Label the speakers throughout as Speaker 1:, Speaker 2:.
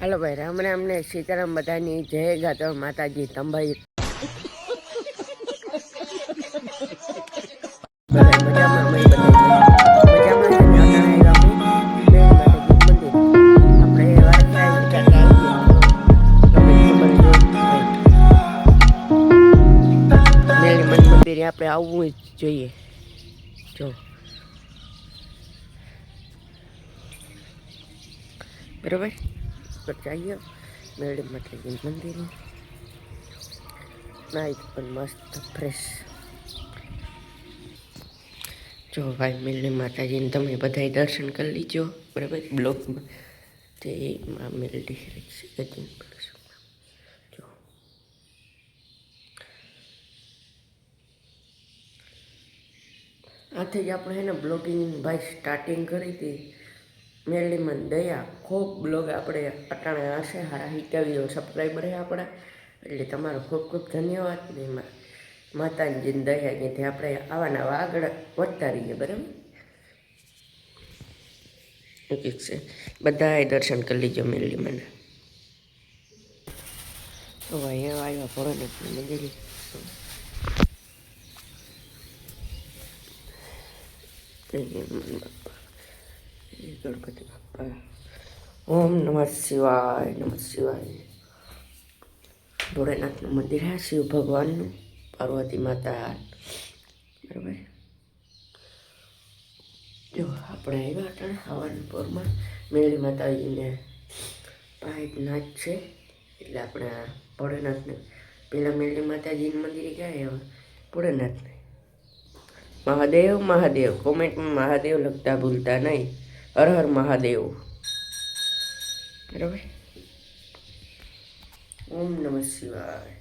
Speaker 1: Hello भाई राम राम ने सीताराम बधानी जय गातो माता जी तंबाई बधाई मजा में मैं बधाई मजा में है ना टाणे आया मैं मेरी माता जी मंदिर આપણે વારસે આવી ગયા આવી ગયા તમને ખબર જ હોય મેલી મન મંદિરે આપણે આવવું જ જોઈએ જો બરાબર તો ચાહીએ મેળી માતાજી મંદિરે નાઈટ પણ મસ્ત ફ્રેશ જો ભાઈ મેલડી માતાજીને તમે બધાય દર્શન કરી લીજો બરાબર બ્લોગમાં તે માં મેલડી જો આથી જ આપણે એને બ્લોગિંગ ભાઈ સ્ટાર્ટિંગ કરી હતી મેલડીમાં દયા ખૂબ બ્લોગ આપણે અટાણે હશે હારા 70 સબસ્ક્રાઈબર હે આપણા એટલે તમારો ખૂબ ખૂબ ધન્યવાદ ને એમાં માતાજીની દયા જેથી આપણે આવા આગળ વધતા રહીએ બરાબર ઠીક છે બધાએ દર્શન કરી લીજો મેલડી મને તો ભાઈ એવા આવ્યા ભોળાનાથની મંદિરે ગણપતિ બાપા ઓમ નમઃ શિવાય ભોળાનાથનું મંદિર હે શિવ ભગવાનનું પાર્વતી માતા બરાબર જો આપણે આવ્યા હતા હવાના પોરમાં મેળી માતાજીને પાંચ નાચ છે એટલે આપણે ભોળાનાથને પેલા મેળી માતાજીના મંદિરે ગયા હવે ભોળાનાથને મહાદેવ મહાદેવ કોમેન્ટમાં મહાદેવ લખતા ભૂલતા નહીં હર હર મહાદેવ બરાબર ઓમ નમઃ શિવાય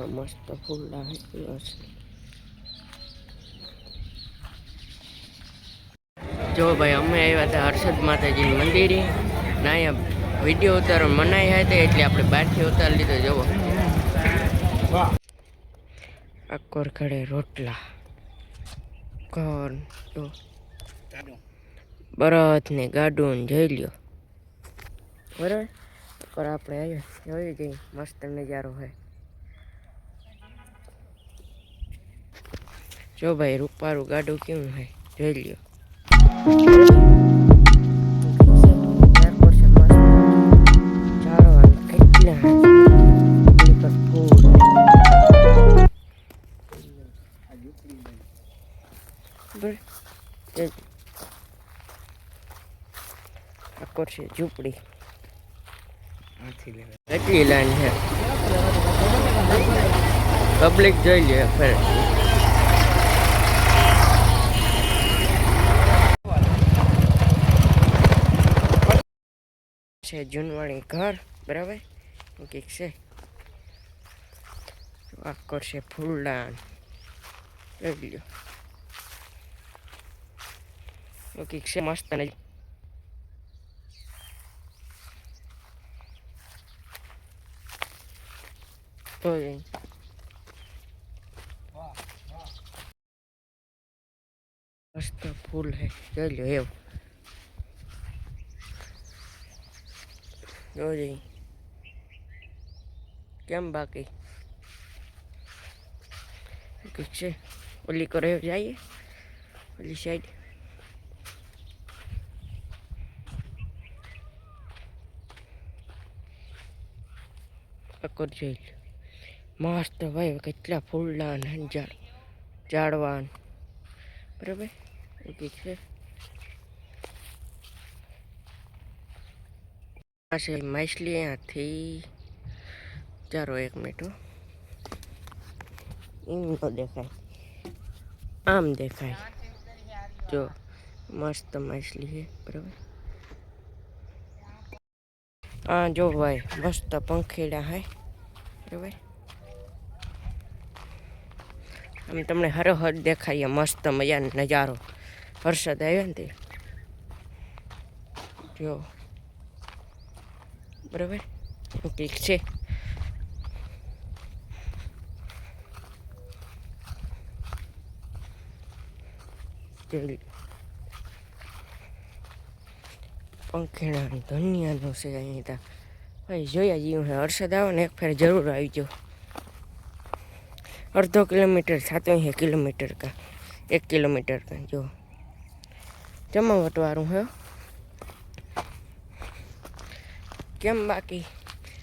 Speaker 1: મસ્ત ફૂલ લાગે જો ભાઈ અમે આવ્યા હતા હર્ષદ માતાજીની મંદિરે ના અહીંયા વિડીયો ઉતારવા મનાઈ હતી એટલે આપણે બહારથી ઉતારી લીધો જવો અકોર ખડે રોટલા કોણ તો બરત ને ગાડું જોઈ લ્યો બરાબર અકોર આપણે આવ્યા જોઈ જઈ મસ્ત નજારો હોય જો ભાઈ રૂપારું ગાડું કેવું હોય જોઈ લ્યો આકોર છે ઝૂંપડી કેટલી લાઈન છે પબ્લિક જોઈ લે ફરે છે જૂનવાણી ઘર બરાબર કંઈક છે આકોર છે ફૂલદાન જોઈ લ્યો કંઈક છે મસ્ત ને મસ્ત ફૂલ હે જોઈ લો એવું જોઈ કેમ બાકી ઠીક છે ઓલી કરે જઈએ ઓલી સાઈડ અકોર જોઈ લો મસ્ત ભાઈ કેટલા ફૂલડા ઝાડવાન બરાબર ઠીક છે આ છે માછલી અહીંયાથી ચારો એક મિનિટ એમ ન દેખાય આમ દેખાય જો મસ્ત માછલી છે બરાબર હા જો ભાઈ મસ્ત પંખીડા હે બરાબર આમ તમને હરોહર દેખાય મસ્ત મજાનો નજારો વરસાદ આવ્યો ને તે જો બરાબર ઠીક છે જોઈ પંખીણા ધનિયાનું છે અહીં ત્યાં ભાઈ જોયા જીવું હે હર્ષદ આવો ને એક ફેર જરૂર આવી જાઓ અડધો કિલોમીટર 7 કિલોમીટર કા 1 કિલોમીટર કા જો જમાવટવાળું હે કેમ બાકી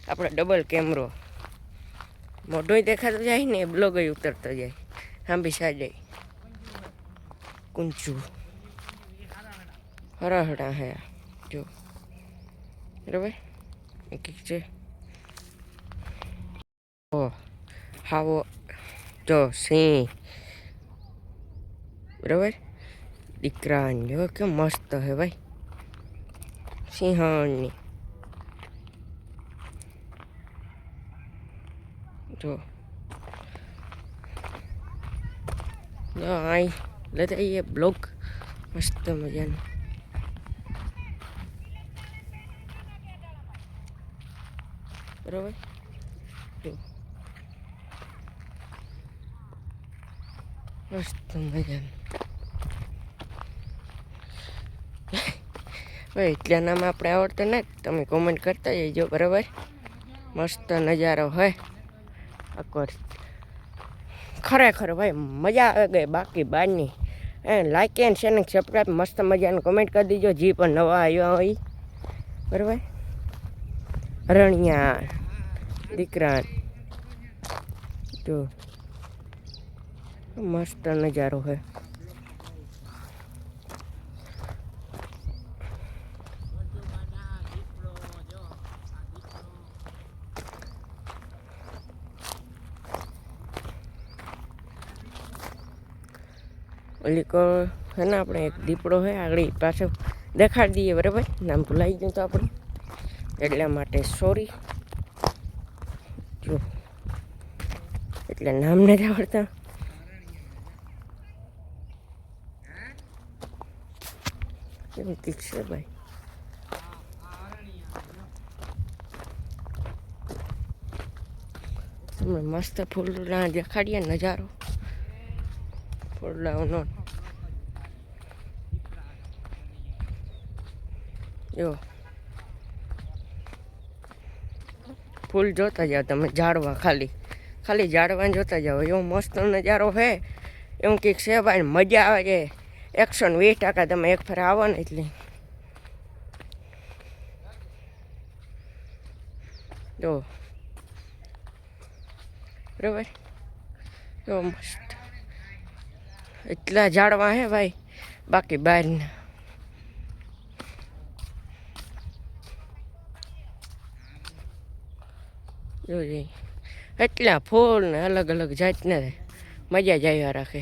Speaker 1: આપણે ડબલ કેમેરો મોઢોય દેખાતો જાય ને બ્લોગય ઉતરતો જાય હાંભી સાજે કુંચું હરાહડા હે જો બરાબર એક છે ઓ હાવો જો સિંહ બરાબર દીકરા જો કે મસ્ત હે ભાઈ સિંહણની જો અહીં લેતા એ બ્લોગ મસ્ત મજાનું બરાબર જો મસ્ત મજાનું ભાઈ એટલા નામ આપણે આવડતા ને તમે કોમેન્ટ કરતા જજો બરાબર મસ્ત નજારો હોય અકર ખરેખર ભાઈ મજા આવે ગઈ બાકી બહારની લાઈક એન્ડ શેર ને સબસ્ક્રાઈબ મસ્ત મજાનું કમેન્ટ કરી દીજો જે પણ નવા આવ્યા હોય બરાબર રણિયા દીકરા જો મસ્ત નજારો હોય ઓલી હે ને આપણે એક દીપડો હે આગળ પાછો દેખાડી દઈએ બરાબર નામ ભૂલાઈ ગયું તો આપણે એટલા માટે સોરી જો એટલે નામ નથી આવડતા કેવું ઠીક છે ભાઈ તમે મસ્ત ફૂલના દેખાડીએ નજારો ફૂલડાઓનો જો ફૂલ જોતા જાઓ તમે ઝાડવા ખાલી ઝાડવા જોતા જાઓ એવો મસ્ત નજારો છે એવું કંઈક છે ભાઈ મજા આવે છે 120% તમે એક ફેર આવો ને એટલે જો બરાબર એવો મસ્ત એટલા ઝાડવા હે ભાઈ બાકી બહારના જોઈ એટલા ફૂલ ને અલગ અલગ જાતને મજા જ આવ્યા રાખે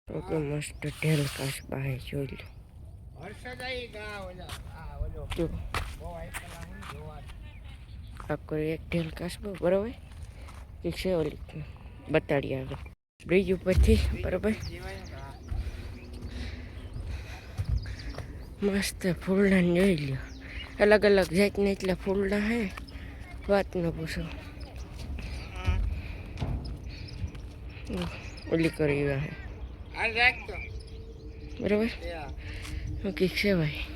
Speaker 1: ઓકે મસ્ત ઢેલ કાશ બાહે જોઈ લો આખો એક ઢેલ કાશબો બરાબર એક છે ઓલી બતાડી આગળ બ્રિજ ઉપરથી બરાબર મસ્ત ફૂલડા જોઈ લ્યો અલગ અલગ જાતના એટલા ફૂલડા હે વાત ન પૂછો ઓલી કરી હે બરાબર કંઈક છે ભાઈ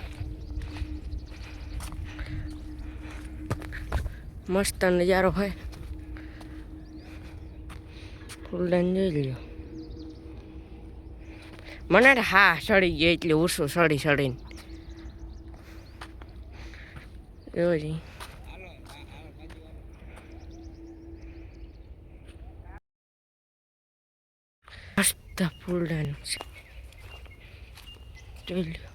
Speaker 1: મસ્ત નજારો હોય ફૂલડાને જોઈ લ્યો મને હા સડી ગયો એટલે ઓછું સડીને એવો જ મસ્ત ફૂલડાનું છે જોઈ લ્યો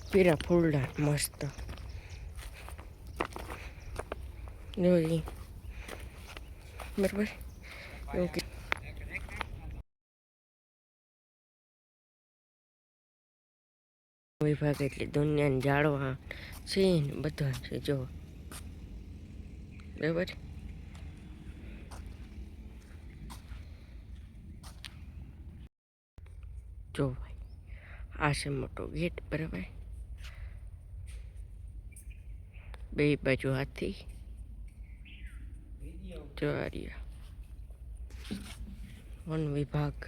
Speaker 1: પીરા ફૂલડા મસ્ત જોઈ બરાબર ઓકે વિભાગ એટલે દુનિયાને જાળવા છે ને બધા છે જો બરાબર જો ભાઈ આ છે મોટો ગેટ બરાબર બે બાજુ હાથી જવારિયા વન વિભાગ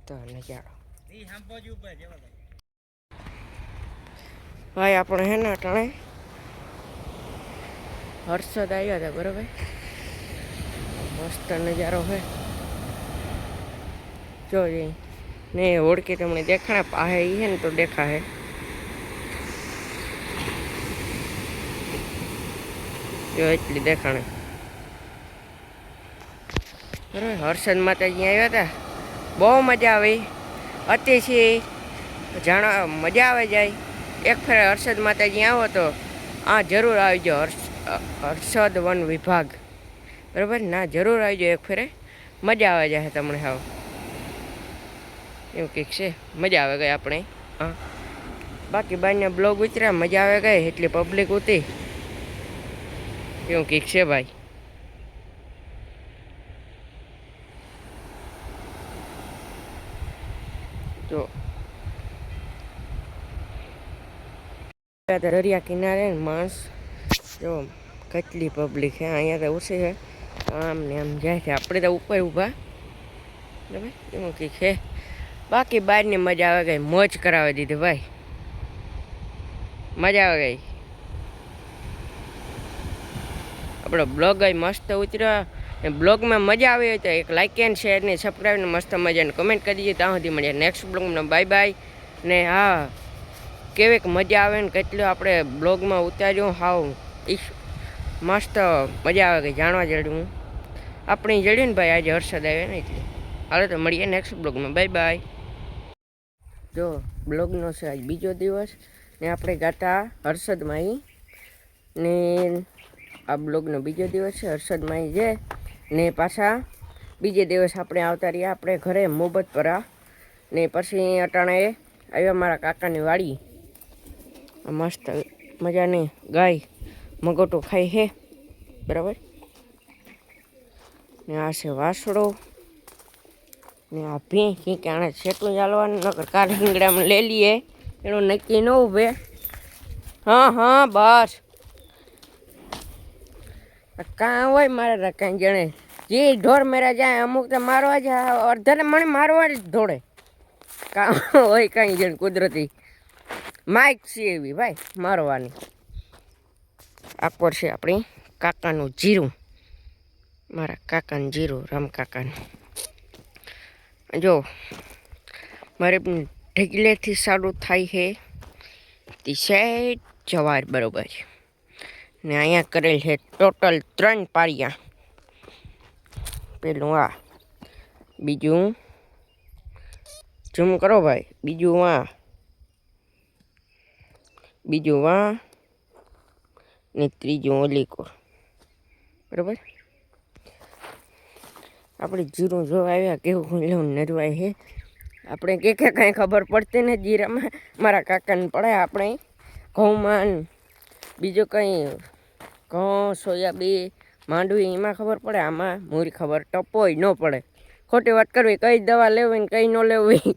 Speaker 1: તો નજારો ભાઈ આપણે હે ને અટાણે હર્ષદ આવ્યા હતા બરાબર મસ્ત નજારો હે જો ને ઓળખી તમને દેખાણા પાહે ઈ હે ને તો દેખા હે જો એટલી દેખાણે બરાબર હર્ષદ માતાજી આવ્યા હતા બહુ મજા આવી અતિશય જાણવા મજા આવે જાય એક ફેર હર્ષદ માતાજી આવો તો જરૂર આવજો હર્ષદ વન વિભાગ બરાબર ના જરૂર આવજો એક ફેરે મજા આવે જાય તમને હાવ એવું કંઈક છે મજા આવે ગઈ આપણે હા બાકી બાઈને બ્લોગ ઉતર્યા મજા આવે ગઈ એટલી પબ્લિક ઉતી એવું કંઈક છે ભાઈ જો દરિયા કિનારે માણસ જો કેટલી પબ્લિક છે અહીંયા તો ઓછી છે આમ ને આમ જાય છે આપણે તો ઉપર ઊભા બરાબર એવું કંઈક છે બાકી બહારની મજા આવે ગઈ મોજ કરાવી દીધી ભાઈ મજા આવે ગઈ આપણો બ્લોગ અહીં મસ્ત ઉતર્યો ને બ્લોગમાં મજા આવી હોય તો એક લાઇક એન્ડ શેર ને સબસ્ક્રાઈબ ને મસ્ત મજાને કમેન્ટ કરી દીધી ત્યાં સુધી મળીએ નેક્સ્ટ બ્લોગમાં બાય બાય ને હા કેવીક મજા આવે ને કેટલું આપણે બ્લોગમાં ઉતાર્યું હાવ મસ્ત મજા આવે ગઈ જાણવા જડ્યું આપણે જડ્યું ને ભાઈ આજે હર્ષદ આવે ને એટલે હાલો તો મળીએ નેક્સ્ટ બ્લોગમાં બાય બાય જો બ્લોગનો છે આજ બીજો દિવસ ને આપણે ગાતા હર્ષદમાં ને આ બ્લોગનો બીજો દિવસ છે હર્ષદમાં છે ને પાછા બીજે દિવસ આપણે આવતા રહ્યા આપણે ઘરે મોહબ્બતપરા ને પછી અટાણે આવ્યા મારા કાકાની વાડી મસ્ત મજાની ગાય મગોટો ખાઈ છે બરાબર ને આ છે વાસડો ને આ ભીં કે આણે છેટલું ચાલવાનું નકર કાલ હિંગડામાં લઈ લઈએ એનું નક્કી ન ઉભે હા હા બસ કાં હોય મારે કાંઈ જણે જે ઢોર મેરા જાય અમુક તો મારવા જ અડધાને મને મારવા જ દોડે કાં હોય કાંઈ જણ કુદરતી માઇક છે એવી ભાઈ મારવાની આકોર છે આપણી કાકાનું જીરું મારા કાકાનું જીરું રામ કાકાનું જો મારે ઢગલેથી સારું થાય છે તે સેટ જવાર બરોબર ને અહીંયા કરેલ છે ટોટલ 3 પારિયા પેલું આ બીજું ઝૂમ કરો ભાઈ બીજું વા ને ત્રીજું ઓલી કોર બરાબર આપણે જીરું જોવા આવ્યા કેવું લેવું નરવાય છે આપણે કે કાંઈ ખબર પડતી ને જીરામાં મારા કાકાને પડે આપણે ઘઉંમાં બીજું કંઈ ઘઉં સોયાબીન માંડવી એમાં ખબર પડે આમાં મૂરી ખબર ટપોય ન પડે ખોટી વાત કરવી કઈ દવા લેવી ને કઈ ન લેવી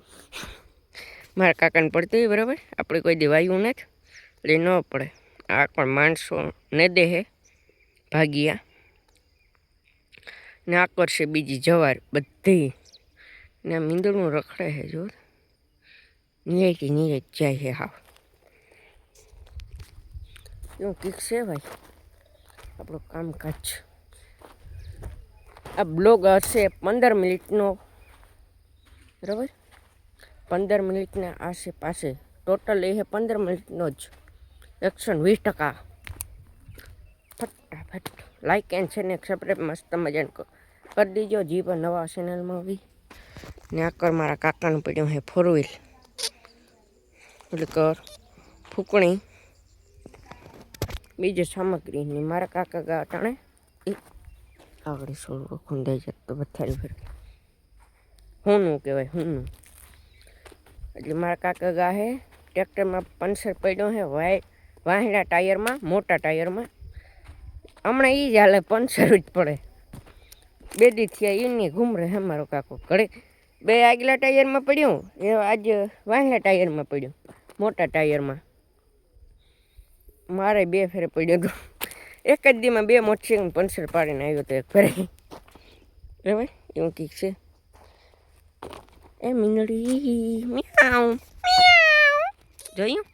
Speaker 1: મારા કાકાને પડતી હોય બરાબર આપણે કોઈ દેવાયું નથી એટલે ન પડે આ પણ માણસો ને દે હે ભાગ્યા ને આ કરશે બીજી જવાર બધી ને આ મીંદડું રખડે છે જો નિયત જાય છે હાવ એવું કીક છે ભાઈ આપણું કામકાજ આ બ્લોગ હશે 15 મિનિટનો બરાબર 15 મિનિટના આસપાસે ટોટલ એ 15 મિનિટનો જ 120% ફટાફટ લાઈક એન્ડ છે ને સબસ્ક્રાઈબ મસ્ત મજાને કરી દીજો જી પણ નવા ચેનલમાં આવી ને આ કર મારા કાકાનું પડ્યું છે 4 વ્હીલ એટલે કર ફૂકણી બીજી સામગ્રી ને મારા કાકા ગા અટાણે આગળ સોળું ખૂંદાઈ જતો બથારી ફેર હુંનું કહેવાય હુંનું એટલે મારા કાકા ગા હે ટ્રેક્ટરમાં પંચર પડ્યો છે વાહેડા ટાયરમાં મોટા ટાયરમાં હમણાં એ જ હાલે પંચર જ પડે બે દી થયા એની ઘૂમરે હે મારો કાકો ઘડે બે આગલા ટાયરમાં પડ્યું એ આજે વાહેલા ટાયરમાં પડ્યું મોટા ટાયરમાં મારે 2 ફેરે પડ્યો હતો. એક જ દીમાં 2 મોટરસાઇકલ પંચર પાડીને આવ્યો હતો એક ફેરે. બરાબર એવું કંઈક છે. એ મીંદડી મ્યાઉ મ્યાઉ જોયું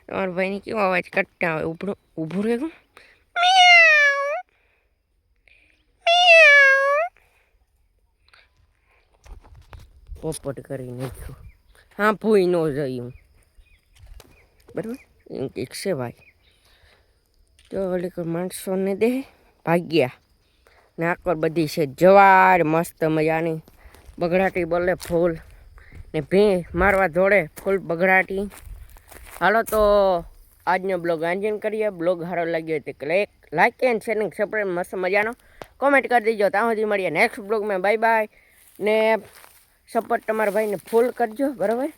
Speaker 1: તમારા ભાઈને કેવો અવાજ કરતા આવે. ઊભું રહેવું પોપટ કરી નાખ્યું. હા ભૂઈ ન જયું બરાબર એવું કંઈક છે ભાઈ. તો ઓલી માણસોને દે ભાગ્યા ને આકર બધી છે જવાર મસ્ત મજાની બગડાટી બોલે ફૂલ ને ભી મારવા દોડે ફૂલ બગડાટી. હાલો તો આજનો બ્લોગ આંજન કરીએ. બ્લોગ સારો લાગ્યો તો લાઈક એન્ડ શેરિંગ સબસ્ક્રાઈબ મસ્ત મજાનો કોમેન્ટ કરી દેજો. ત્યાં સુધી મળીએ નેક્સ્ટ બ્લોગમાં. બાય બાય ને સપોર્ટ તમારા ભાઈને ફૂલ કરજો બરાબર.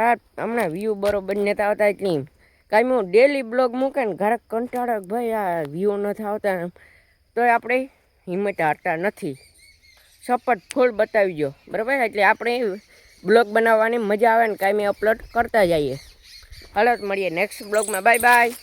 Speaker 1: આ હમણાં વ્યૂ બરોબર નહોતા આવતા એટલી કાંઈ હું ડેલી બ્લોગ મૂકે ને ઘરે કંટાળો ભાઈ આ વ્યૂ નથી આવતા તો આપણે હિંમત હારતા નથી. સપોર્ટ ફૂલ બતાવીજો બરાબર. એટલે આપણે બ્લોગ બનાવવાની મજા આવે ને કાંઈ અપલોડ કરતા જઈએ. હાલો મળીએ નેક્સ્ટ બ્લોગમાં. Bye bye.